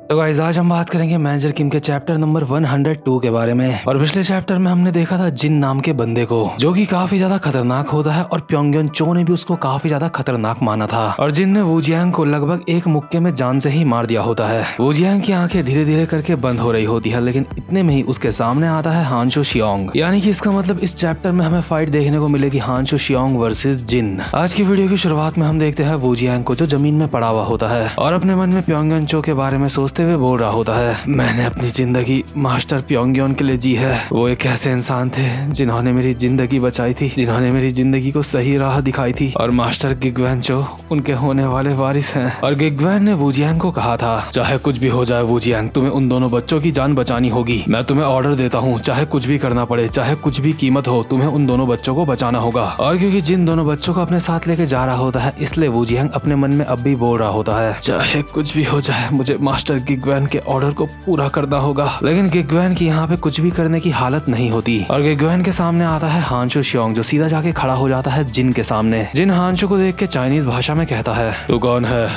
तो गाइस आज हम बात करेंगे मैनेजर किम के चैप्टर नंबर 102 के बारे में। और पिछले चैप्टर में हमने देखा था जिन नाम के बंदे को, जो कि काफी ज्यादा खतरनाक होता है और प्योंगयन चो ने भी उसको काफी ज्यादा खतरनाक माना था और जिन ने वू जियांग को लगभग एक मुक्के में जान से ही मार दिया होता है। वू जियांग की आंखें धीरे धीरे करके बंद हो रही होती है, लेकिन इतने में ही उसके सामने आता है हानशो शियोंग। यानी कि इसका मतलब इस चैप्टर में हमें फाइट देखने को मिलेगी हानशो शियोंग वर्सेस जिन। आज की वीडियो की शुरुआत में हम देखते हैं वू जियांग को, जो जमीन में पड़ा हुआ होता है और अपने मन में प्योंगयन चो के बारे में सोचते हुए बोल रहा होता है, मैंने अपनी जिंदगी मास्टर प्योंगयन के लिए जी है। वो एक ऐसे इंसान थे जिन्होंने मेरी जिंदगी बचाई थी, जिन्होंने मेरी जिंदगी को सही राह दिखाई थी, और मास्टर गिगवेन चो उनके होने वाले वारिस हैं। और गिगवेन ने वू जियांग को कहा था, चाहे कुछ भी हो जाए वू जियांग, तुम्हें उन दोनों बच्चों की जान बचानी होगी। मैं तुम्हें ऑर्डर देता हूँ, चाहे कुछ भी करना पड़े, चाहे कुछ भी कीमत हो, तुम्हें उन दोनों बच्चों को बचाना होगा। और क्योंकि जिन दोनों बच्चों को अपने साथ लेके जा रहा होता है, इसलिए वू जियांग अपने मन में अब भी बोल रहा होता है, चाहे कुछ भी हो जाए मुझे मास्टर गिगवेन के ऑर्डर को पूरा करना होगा। लेकिन गिगवेन की यहाँ पे कुछ भी करने की हालत नहीं होती और गिगवेन के सामने आता है हानशो शियोंग, जो सीधा जाके खड़ा हो जाता है जिन के सामने। जिन हानशो को देख के चाइनीज भाषा में कहता है, तू कौन है?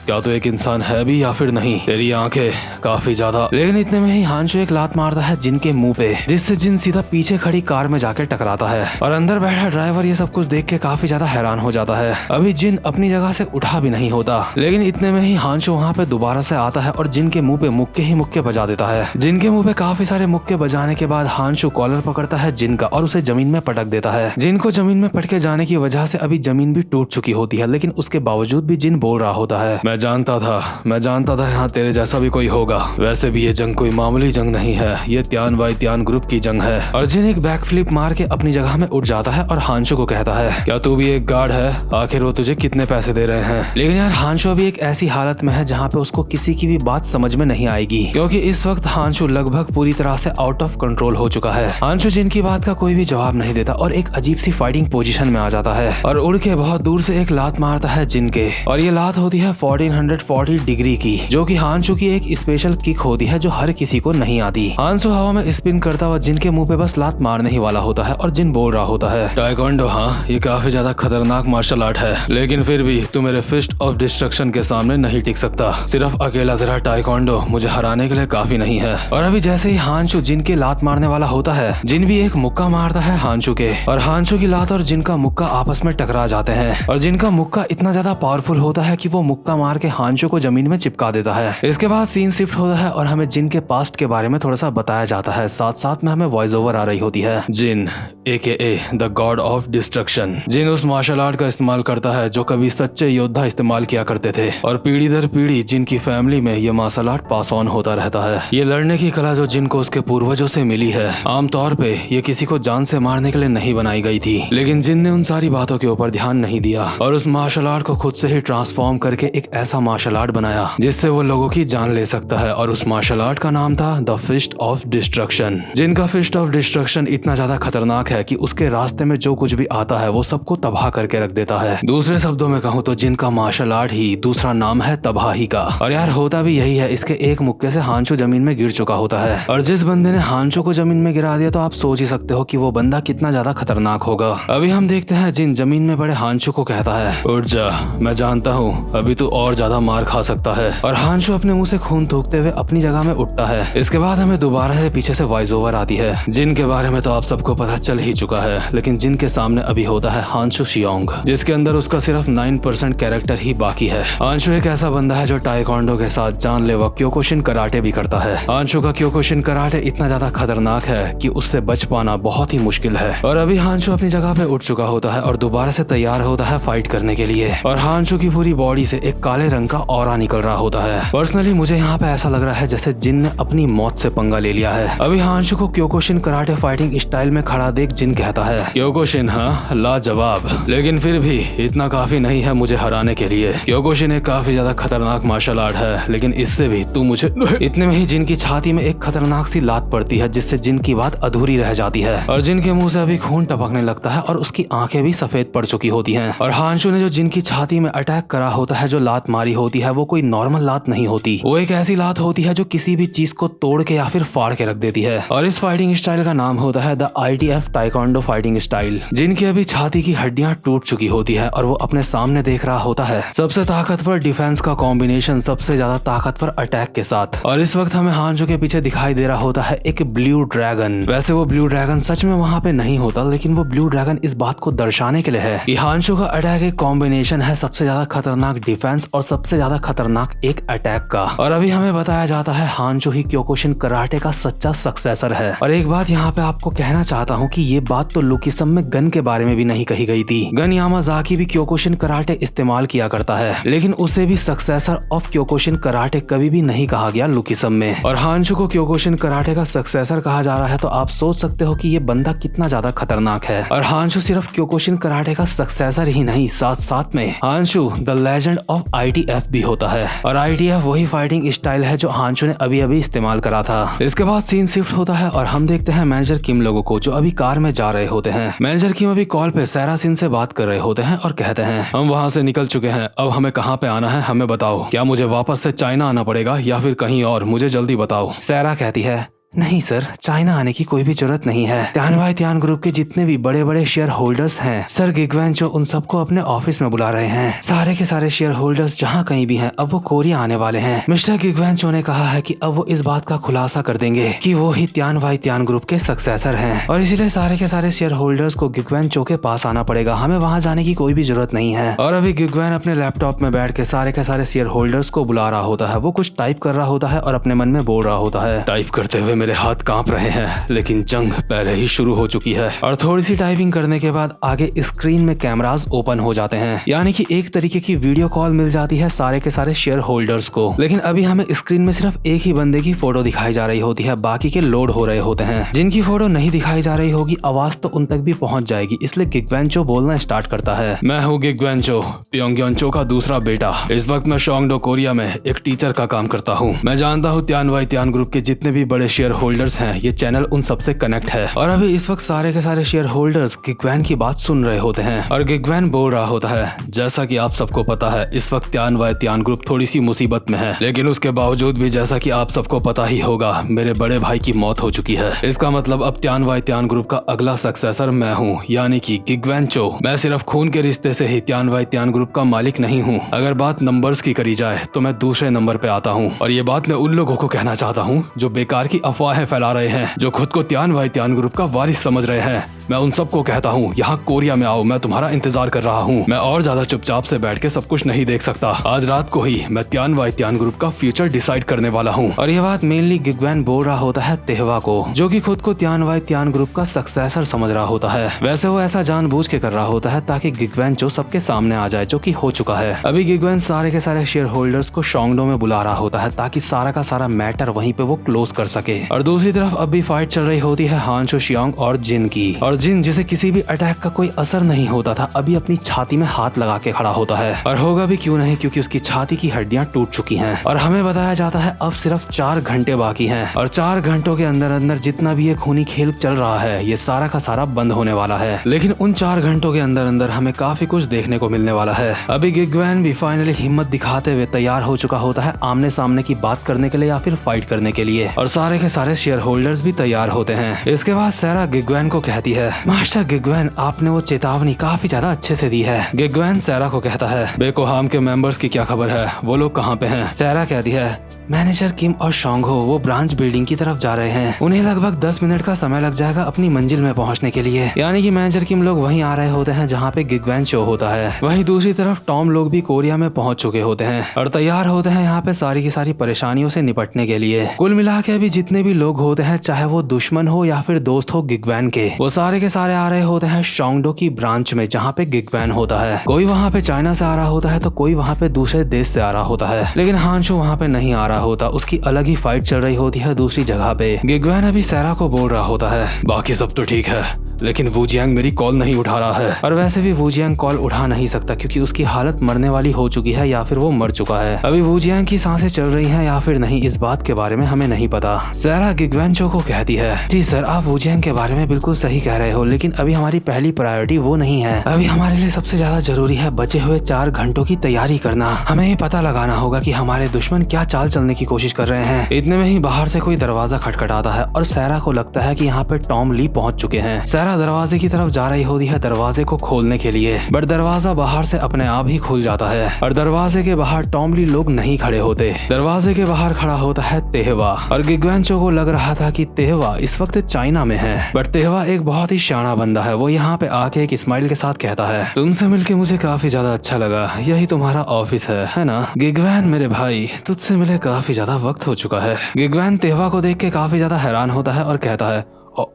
क्या तू एक इंसान है भी या फिर नहीं? तेरी आंखें काफी ज्यादा। लेकिन इतने में ही हानशो एक लात मारता है जिन के मुंह पे, जिससे जिन सीधा पीछे खड़ी कार में जाके टकराता है। और अंदर बैठा ड्राइवर ये सब कुछ देख के काफी ज्यादा हैरान हो जाता है। अभी जिन अपनी जगह से उठा भी नहीं होता, लेकिन इतने में ही हानशो वहाँ पे दोबारा से आता है और जिन के मुंह पे मुक्के ही मुक्के बजा देता है। जिन के मुंह पे काफी सारे मुक्के बजाने के बाद हानशो कॉलर पकड़ता है जिन का और उसे जमीन में पटक देता है। जिन को जमीन में पटके जाने की वजह से अभी जमीन भी टूट चुकी होती है, लेकिन उसके बावजूद भी जिन बोल रहा होता है, मैं जानता था यहाँ तेरे जैसा भी कोई होगा। वैसे भी ये जंग कोई मामूली जंग नहीं है, ये त्यान वाई त्यान ग्रुप की जंग है। और जिन एक बैक फ्लिप मार के अपनी जगह में उठ जाता है और हानशो को कहता है, क्या तू भी एक गार्ड है? आखिर वो तुझे कितने पैसे दे रहे हैं? लेकिन यार हानशो अभी एक ऐसी हालत में है जहाँ पे उसको किसी की भी बात समझ में नहीं आएगी, क्योंकि इस वक्त हानशो लगभग पूरी तरह से आउट ऑफ कंट्रोल हो चुका है। हानशो जिन की बात का कोई भी जवाब नहीं देता और एक अजीब सी फाइटिंग पोजीशन में आ जाता है और उड़ के बहुत दूर से एक लात मारता है जिन के। और ये लात होती है 1440 डिग्री की, जो कि हानशो की एक स्पेशल किक होती है जो हर किसी को नहीं आती। हानशो हवा में स्पिन करता हुआ जिन के मुंह पे बस लात मारने ही वाला होता है और जिन बोल रहा होता है, टाइकोंडो, हाँ ये काफी ज्यादा खतरनाक मार्शल आर्ट है, लेकिन फिर भी तू मेरे फिस्ट ऑफ डिस्ट्रक्शन के सामने नहीं टिक सकता। सिर्फ अकेला तेरा टाइकोंडो मुझे हराने के लिए काफी नहीं है। और अभी जैसे ही हानशो जिन के लात मारने वाला होता है, जिन भी एक मुक्का मारता है हानशो के, और हानशो की लात और जिन का मुक्का आपस में टकरा जाते हैं। और जिन का मुक्का इतना ज्यादा पावरफुल होता है कि वो मुक्का मार के हानशो को जमीन में चिपका देता है। इसके बाद सीन शिफ्ट होता है और हमें जिन के पास्ट के बारे में थोड़ा सा बताया जाता है, साथ साथ में हमें वॉइस ओवर आ रही होती है। Jin AKA the god of destruction. Jin उस मार्शल आर्ट का इस्तेमाल करता है जो कभी सच्चे योद्धा इस्तेमाल किया करते थे, और पीढ़ी दर पीढ़ी जिन की फैमिली में ये मार्शल आर्ट पास ऑन होता रहता है। ये लड़ने की कला जो जिन को उसके पूर्वजों से मिली है, आमतौर पे ये किसी को जान से मारने के लिए नहीं बनाई गई थी, लेकिन जिन ने उन सारी बातों के ऊपर ध्यान नहीं दिया और उस मार्शल आर्ट को खुद से ही ट्रांसफॉर्म करके एक ऐसा मार्शल आर्ट बनाया जिससे वो लोगों की जान ले सकता है। और उस मार्शल आर्ट का नाम था द फिस्ट ऑफ डिस्ट्रक्शन। जिनका फिस्ट ऑफ डिस्ट्रक्शन इतना ज्यादा खतरनाक है कि उसके रास्ते में जो कुछ भी आता है वो सबको तबाह करके रख देता है। दूसरे शब्दों में कहूँ तो जिनका मार्शल आर्ट ही दूसरा नाम है तबाही का। और यार होता भी यही है, इसके एक मुक्के से हानशो जमीन में गिर चुका होता है, और जिस बंदे ने हानशो को जमीन में गिरा दिया तो आप सोच ही सकते हो कि वो बंदा कितना ज्यादा खतरनाक होगा। अभी हम देखते हैं जिन जमीन में पड़े हानशो को कहता है, उठ जा, मैं जानता हूँ अभी तू और ज्यादा मार खा सकता है। और हानशो अपने मुंह से खून थूकते हुए अपनी जगह में उठता है। इसके बाद हमें दोबारा से पीछे से वॉइस ओवर आती है। जिन के बारे में तो आप सबको पता चल ही चुका है, लेकिन जिन के सामने अभी होता है हानशो शियोंग, जिसके अंदर उसका सिर्फ 9% कैरेक्टर ही बाकी है। हानशो एक ऐसा बंदा है जो टाइकोंडो के साथ जानलेवा क्योकुशिन कराटे भी करता है। हानशो का क्योकुशिन कराटे इतना ज्यादा खतरनाक है कि उससे बच पाना बहुत ही मुश्किल है। और अभी हानशो अपनी जगह पे उठ चुका होता है और दोबारा से तैयार होता है फाइट करने के लिए। और हानशो की पूरी बॉडी से एक काले रंग का ऑरा निकल रहा होता है। पर्सनली मुझे यहाँ पे ऐसा लग रहा है जैसे जिन ने अपनी मौत से पंगा ले लिया है। अभी हानशो को क्योकुशिन कराटे फाइटिंग स्टाइल में खड़ा देख जिन कहता है, क्योकुशिन, हाँ लाजवाब, लेकिन फिर भी इतना काफी नहीं है मुझे हराने के लिए। क्योकुशिन एक काफी ज्यादा खतरनाक मार्शल आर्ट है, लेकिन इससे भी तू मुझे। इतने में ही जिन की छाती में एक खतरनाक सी लात पड़ती है, जिससे जिन की बात अधूरी रह जाती है और जिन के मुंह से अभी खून टपकने लगता है और उसकी आंखें भी सफेद पड़ चुकी होती हैं। और हानशो ने जो जिन की छाती में अटैक करा होता है, जो लात लात मारी होती है वो कोई नॉर्मल लात नहीं होती, वो एक ऐसी लात होती है जो किसी भी चीज को तोड़ के या फिर फाड़ के रख देती है। और इस फाइटिंग स्टाइल का नाम होता है the ITF taekwondo fighting style. जिनकी अभी छाती की हड्डियां टूट चुकी होती है और वो अपने सामने देख रहा होता है सबसे ताकतवर डिफेंस का कॉम्बिनेशन सबसे ज्यादा ताकतवर अटैक के साथ। और इस वक्त हमें हांजो के पीछे दिखाई दे रहा होता है एक ब्लू ड्रैगन। वैसे वो ब्लू ड्रैगन सच में वहाँ पे नहीं होता, लेकिन वो ब्लू ड्रैगन इस बात को दर्शाने के लिए है कि हांजो का अटैक एक कॉम्बिनेशन है सबसे ज्यादा खतरनाक डिफेंस और सबसे ज्यादा खतरनाक एक अटैक का। और अभी हमें बताया जाता है हांजो ही क्योकुशिन कराटे का सच्चा सक्सेसर है। और एक बात यहाँ पे आपको कहना चाहता हूँ कि ये बात तो लुकिसम में गन के बारे में भी नहीं कही गई थी। गन यामाजाकी भी क्योकुशिन कराटे इस्तेमाल किया करता है, लेकिन उसे भी सक्सेसर ऑफ क्योकुशिन कराटे कभी भी नहीं कहा गया लुकिसम में। और हांजो को क्योकुशिन कराटे का सक्सेसर कहा जा रहा है, तो आप सोच सकते हो कि ये बंदा कितना ज्यादा खतरनाक है। और हांजो सिर्फ क्योकुशिन कराटे का सक्सेसर ही नहीं, साथ साथ में हांजो द लेजेंड ऑफ ITF भी होता है। और ITF वही फाइटिंग स्टाइल है जो हांजो ने अभी अभी इस्तेमाल करा था। इसके बाद सीन शिफ्ट होता है और हम देखते हैं मैनेजर किम लोगों को जो अभी कार में जा रहे होते हैं। मैनेजर किम अभी कॉल पे सैरा सिन से बात कर रहे होते हैं और कहते हैं हम वहाँ से निकल चुके हैं, अब हमें कहाँ पे आना है हमें बताओ। क्या मुझे वापस से चाइना आना पड़ेगा या फिर कहीं और, मुझे जल्दी बताओ। सैरा कहती है नहीं सर, चाइना आने की कोई भी जरूरत नहीं है। त्यान भाई त्यान ग्रुप के जितने भी बड़े बड़े शेयर होल्डर्स हैं सर गिगवैन जो उन सबको अपने ऑफिस में बुला रहे हैं। सारे के सारे शेयर होल्डर्स जहाँ कहीं भी हैं अब वो कोरिया आने वाले हैं। मिस्टर गिगवैन चो ने कहा है कि अब वो इस बात का खुलासा कर देंगे कि वो ही त्यान भाई त्यान ग्रुप के सक्सेसर हैं। और इसीलिए सारे के सारे शेयर होल्डर्स को गिगवैन चो के पास आना पड़ेगा, हमें वहाँ जाने की कोई भी जरूरत नहीं है। और अभी गिगवैन अपने लैपटॉप में बैठ के सारे शेयर होल्डर्स को बुला रहा होता है। वो कुछ टाइप कर रहा होता है और अपने मन में बोल रहा होता है टाइप करते हुए मेरे हाथ कांप रहे हैं, लेकिन जंग पहले ही शुरू हो चुकी है। और थोड़ी सी टाइपिंग करने के बाद आगे स्क्रीन में कैमरास ओपन हो जाते हैं, यानी कि एक तरीके की वीडियो कॉल मिल जाती है सारे के सारे शेयर होल्डर्स को। लेकिन अभी हमें स्क्रीन में सिर्फ एक ही बंदे की फोटो दिखाई जा रही होती है, बाकी के लोड हो रहे होते हैं। जिनकी फोटो नहीं दिखाई जा रही होगी आवाज तो उन तक भी पहुंच जाएगी, इसलिए गिगवैन चो बोलना स्टार्ट करता है मैं हूँ गिगवैन चो, प्योंगयॉन चो का दूसरा बेटा। इस वक्त मैं शोंगडो कोरिया में एक टीचर का काम करता हूँ। मैं जानता हूँ त्यान वाई त्यान ग्रुप के जितने भी बड़े शेयर होल्डर्स हैं ये चैनल उन सबसे कनेक्ट है। और अभी इस वक्त सारे के सारे शेयर होल्डर्स गिगवैन की बात सुन रहे होते हैं और गिगवैन बोल रहा होता है जैसा कि आप सबको पता है इस वक्त त्यान वाई त्यान ग्रुप थोड़ी सी मुसीबत में है, लेकिन उसके बावजूद भी जैसा कि आप सबको पता ही होगा मेरे बड़े भाई की मौत हो चुकी है। इसका मतलब अब त्यान वाई त्यान ग्रुप का अगला सक्सेसर मैं हूँ, यानी कि गिगवैन चो। मैं सिर्फ खून के रिश्ते से ही त्यान वाई त्यान ग्रुप का मालिक नहीं हूँ। अगर बात नंबर्स की करी जाए तो मैं दूसरे नंबर पे आता हूँ। और ये बात मैं उन लोगों को कहना चाहता हूँ जो बेकार की अफवाहें फैला रहे हैं, जो खुद को त्यान वाई त्यान ग्रुप का वारिस समझ रहे हैं। मैं उन सबको कहता हूँ यहाँ कोरिया में आओ, मैं तुम्हारा इंतजार कर रहा हूँ। मैं और ज्यादा चुपचाप से बैठ के सब कुछ नहीं देख सकता। आज रात को ही मैं त्यान वाई त्यान ग्रुप का फ्यूचर डिसाइड करने वाला हूँ। और ये बात मेनली गिगवैन बोल रहा होता है तेहवा को, जो कि खुद को त्यान वाई त्यान ग्रुप का सक्सेसर समझ रहा होता है। वैसे वो ऐसा जानबूझ के कर रहा होता है ताकि गिगवैन चो सबके सामने आ जाए, जो कि हो चुका है। अभी गिगवैन सारे के सारे शेयर होल्डर्स को शोंगडो में बुला रहा होता है ताकि सारा का सारा मैटर वहीं पे वो क्लोज कर सके। और दूसरी तरफ अभी फाइट चल रही होती है हांशो शियांग और जिन की। और जिन जिसे किसी भी अटैक का कोई असर नहीं होता था अभी अपनी छाती में हाथ लगा के खड़ा होता है। और होगा भी क्यों नहीं, क्योंकि उसकी छाती की हड्डियां टूट चुकी हैं। और हमें बताया जाता है अब सिर्फ 4 घंटे बाकी हैं और 4 घंटों के अंदर अंदर जितना भी ये खूनी खेल चल रहा है ये सारा का सारा बंद होने वाला है। लेकिन उन 4 घंटों के अंदर अंदर हमें काफी कुछ देखने को मिलने वाला है। अभी गिगवैन भी फाइनली हिम्मत दिखाते हुए तैयार हो चुका होता है आमने सामने की बात करने के लिए या फिर फाइट करने के लिए। और सारे के सारे शेयर होल्डर्स भी तैयार होते हैं। इसके बाद सैरा गिगवैन को कहती है मास्टर गिगवैन आपने वो चेतावनी काफी ज्यादा अच्छे से दी है। गिगवैन सैरा को कहता है बेकोहाम के मेंबर्स की क्या खबर है, वो लोग कहाँ पे हैं? सैरा कहती है मैनेजर किम और शोंगहो वो ब्रांच बिल्डिंग की तरफ जा रहे हैं। उन्हें लगभग 10 मिनट का समय लग जाएगा अपनी मंजिल में पहुंचने के लिए। यानी कि मैनेजर किम लोग वहीं आ रहे होते हैं जहां पे गिगवैन शो होता है। वहीं दूसरी तरफ टॉम लोग भी कोरिया में पहुंच चुके होते हैं और तैयार होते हैं यहाँ पे सारी की सारी परेशानियों से निपटने के लिए। कुल मिला के अभी जितने भी लोग होते हैं चाहे वो दुश्मन हो या फिर दोस्त हो गिगवैन के, वो सारे के सारे आ रहे होते हैं शोंगडो की ब्रांच में जहाँ पे गिगवैन होता है। कोई वहाँ पे चाइना से आ रहा होता है तो कोई वहाँ पे दूसरे देश से आ रहा होता है, लेकिन हांशो वहाँ पे नहीं आ रहा होता। उसकी अलग ही फाइट चल रही होती है दूसरी जगह पे। गिगवैन अभी सैरा को बोल रहा होता है बाकी सब तो ठीक है, लेकिन वू जियांग मेरी कॉल नहीं उठा रहा है। और वैसे भी वू जियांग कॉल उठा नहीं सकता क्योंकि उसकी हालत मरने वाली हो चुकी है या फिर वो मर चुका है। अभी वू जियांग की सांसें चल रही हैं या फिर नहीं, इस बात के बारे में हमें नहीं पता। सैरा गिगवेंचो को कहती है, जी सर, आप वू जियांग के बारे में बिल्कुल सही कह रहे हो, लेकिन अभी हमारी पहली प्रायोरिटी वो नहीं है। अभी हमारे लिए सबसे ज्यादा जरूरी है बचे हुए 4 घंटों की तैयारी करना। हमें ये पता लगाना होगा कि हमारे दुश्मन क्या चाल चलने की कोशिश कर रहे हैं। इतने में ही बाहर से कोई दरवाजा खटखटाता है और सैरा को लगता है कि यहाँ पे टॉम ली पहुंच चुके हैं। सैरा दरवाजे की तरफ जा रही होती है दरवाजे को खोलने के लिए, बट दरवाजा बाहर से अपने आप ही खुल जाता है और दरवाजे के बाहर टॉम ली लोग नहीं खड़े होते। दरवाजे के बाहर खड़ा होता है तेहवा और गिगवेंचो को लग रहा था कि तेहवा इस वक्त चाइना में है, बट तेहवा एक बहुत ही शाना बंदा है। वो यहाँ पे आके एक स्माइल के साथ कहता है, तुमसे मिलके मुझे काफी ज्यादा अच्छा लगा, यही तुम्हारा ऑफिस है ना? गिगवैन मेरे भाई, तुझसे मिले काफी ज्यादा वक्त हो चुका है। गिगवैन तेहवा को देख के काफी ज्यादा हैरान होता है और कहता है,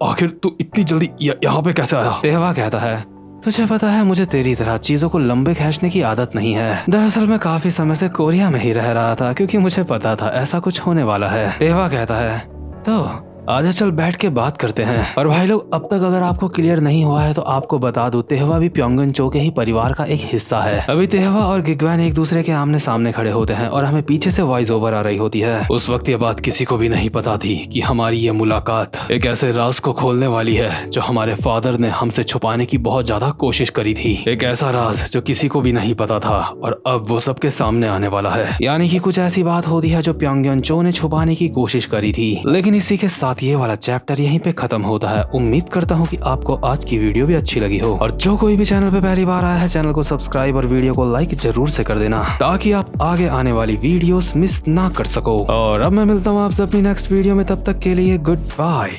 आखिर तू इतनी जल्दी यहाँ पे कैसे आया? तेहवा कहता है, तुझे पता है मुझे तेरी तरह चीजों को लंबे खींचने की आदत नहीं है। दरअसल मैं काफी समय से कोरिया में ही रह रहा था क्योंकि मुझे पता था ऐसा कुछ होने वाला है। तेहवा कहता है, तो आजा चल बैठ के बात करते हैं। और भाई लोग, अब तक अगर आपको क्लियर नहीं हुआ है तो आपको बता दूं, तेहवा भी प्योंगयॉन के ही परिवार का एक हिस्सा है। अभी तेहवा और गिगवैन एक दूसरे के आमने सामने खड़े होते हैं और हमें पीछे से वॉइस ओवर आ रही होती है। उस वक्त ये बात किसी को भी नहीं पता थी कि हमारी ये मुलाकात एक ऐसे राज को खोलने वाली है जो हमारे फादर ने हमसे छुपाने की बहुत ज्यादा कोशिश करी थी। एक ऐसा राज जो किसी को भी नहीं पता था और अब वो सबके सामने आने वाला है। यानी कि कुछ ऐसी बात होती है जो प्योंगयॉन ने छुपाने की कोशिश करी थी। लेकिन इसी के साथ ये वाला चैप्टर यहीं पे खत्म होता है। उम्मीद करता हूँ कि आपको आज की वीडियो भी अच्छी लगी हो और जो कोई भी चैनल पे पहली बार आया है चैनल को सब्सक्राइब और वीडियो को लाइक जरूर से कर देना ताकि आप आगे आने वाली वीडियोस मिस ना कर सको। और अब मैं मिलता हूँ आपसे अपनी नेक्स्ट वीडियो में, तब तक के लिए गुड बाय।